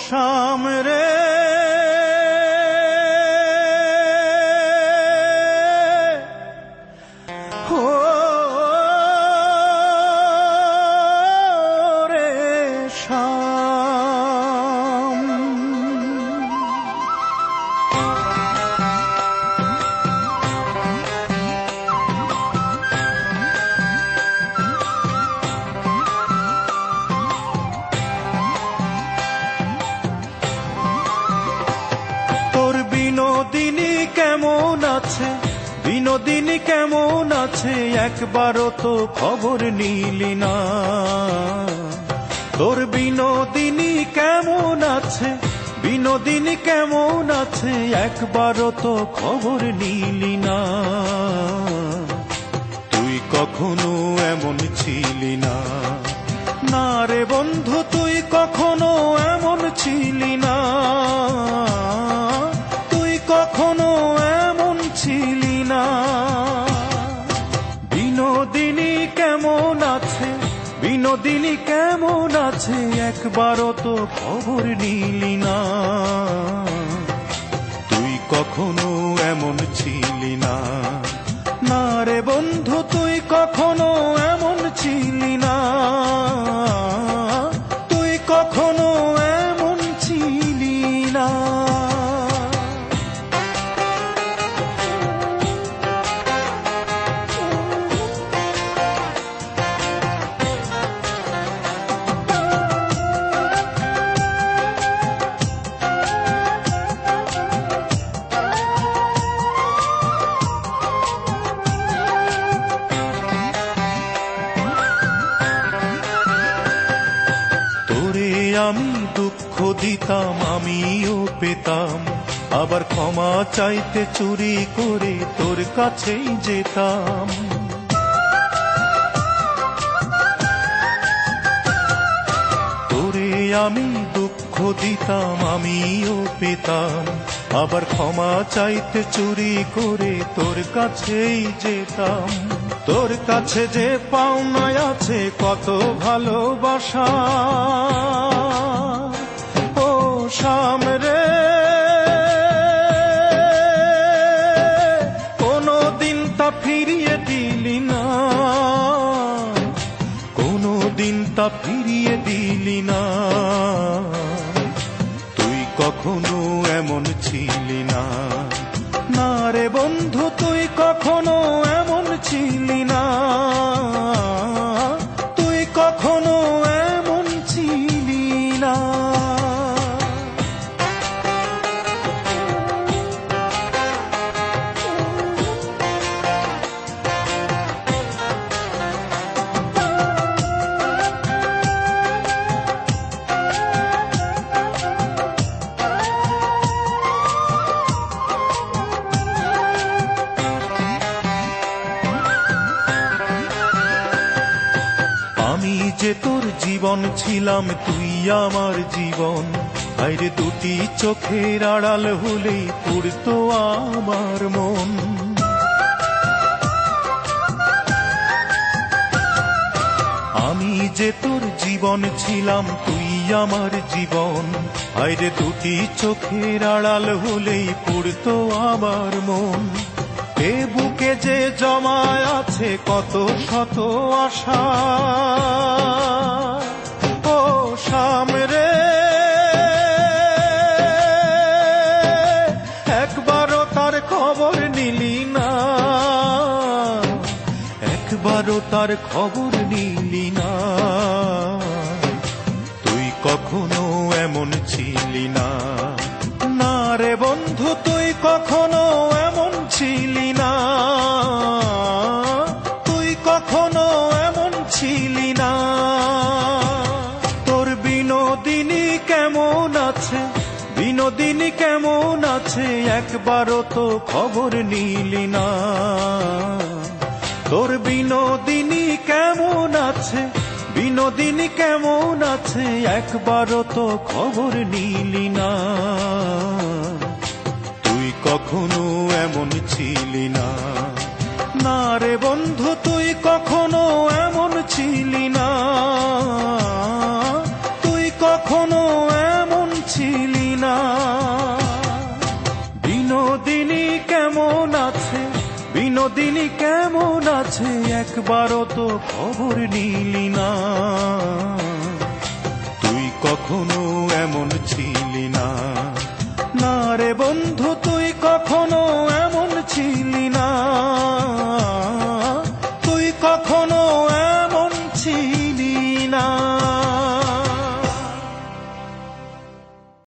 শাম রে ও রে শাম বিনোদিনী কেমন আছে, বিনোদিনী কেমন আছে, একবারও তো খবর নিলি না। তোর বিনোদিনী কেমন আছে, বিনোদিনী কেমন আছে, একবারও তো খবর নিলি না। তুই কখনো এমন ছিলি না, না রে বন্ধু তুই কখনো এমন ছিলি না, কখনো এমন ছিলি না। বিনোদিনী কেমন আছে, বিনোদিনী কেমন আছে, একবারও তো খবর নিলি না। তুই কখনো এমন ছিলি না, না রে বন্ধু তুই কখনো এমন ছিলি না, তুই কখনো এমন ছিলি না। আমি দুঃখ দিতাম আমিও পেতাম, আবার ক্ষমা চাইতে চুরি করে তোর কাছেই যেতাম। তোরে আমি দুঃখ দিতাম আমিও পেতাম, আবার ক্ষমা চাইতে চুরি করে তোর কাছেই যেতাম। তোর কাছে যে পাওনা আছে কত ভালোবাসা, ও শাম রে কোনদিন তা ফিরিয়ে দিলি না, কোনদিন তা ফিরিয়ে দিলি না। তুই কখনো এমন ছিলি না, না রে বন্ধু তুই কখনো এমন ছিলি না, তুই কখনো এমন ছিলি না। আমি যে তোর জীবন ছিলাম তুই আমার জীবন, আইরে দুটি চোখের আড়াল হলেই পুড়তো আমার মন। আমি যে তোর জীবন ছিলাম তুই আমার জীবন, আইরে দুটি চোখের আড়াল হলেই পুড়তো আমার মন। এ বুকে যে জমায় আছে কত শত আশা, ও শাম রে একবারও তার খবর নিলি না, একবারও তার খবর নিলি না। তুই কখনো এমন ছিলি না, না রে বন্ধু তুই কখনো এমন ছিলি না, তুই কখনো এমন ছিলি না। তোর বিনোদিনী কেমন আছে, বিনোদিনী কেমন আছে, একবারও তো খবর নিলি না। তোর বিনোদিনী কেমন আছে, বিনোদিনী কেমন আছে, একবারও তো খবর নিলি না। তুই কখনো এমন ছিলি না, না রে বন্ধু তুই কখনো এমন ছিলি না, তুই কখনো এমন বিনোদিনী কেমন আছে একবারও তো খবর নিলি না। তুই কখনো এমন ছিলি না, না রে বন্ধু